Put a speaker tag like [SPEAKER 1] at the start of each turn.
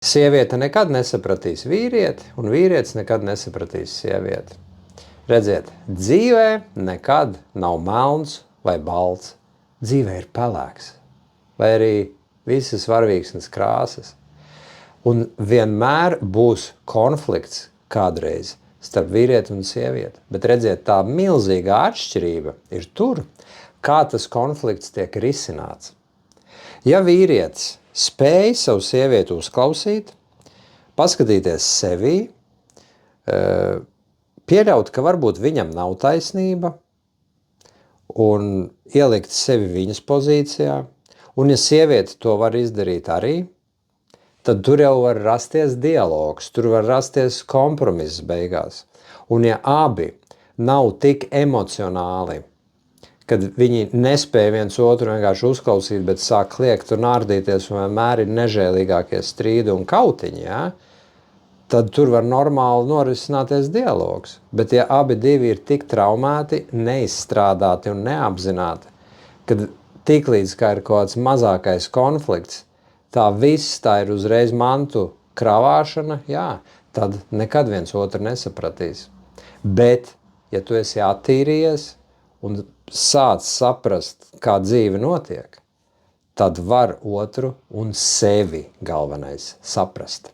[SPEAKER 1] Sieviete nekad nesapratīs vīrieti, un vīrietis nekad nesapratīs sievieti. Redziet, dzīvē nekad nav melns vai balts. Dzīvē ir pelēks, vai arī visas varvīksnes krāsas. Un vienmēr būs konflikts kādreiz starp vīrieti un sievieti. Bet redziet, tā milzīgā atšķirība ir tur, kā tas konflikts tiek risināts. Ja vīrietis spēj savu sievieti uzklausīt, paskatīties sevī, pieļaut, ka varbūt viņam nav taisnība un ielikt sevi viņas pozīcijā, un ja sieviete to var izdarīt arī, tad tur jau var rasties dialogs, tur var rasties kompromiss beigās. Un ja abi nav tik emocionāli, kad viņi nespēja viens otru vienkārši uzklausīt, bet sāk kliegt un ārdīties, un vienmēr ir nežēlīgākie strīdi un kautiņi, ja? Tad tur var normāli norisināties dialogs. Bet ja abi divi ir tik traumēti, neizstrādāti un neapzināti, kad tiklīdz kā ir kaut kāds mazākais konflikts, tā ir uzreiz mantu kravāšana, jā, tad nekad viens otru nesapratīs. Bet, ja tu esi attīrījies un sāc saprast, kā dzīve notiek, tad var otru un sevi galvenais saprast.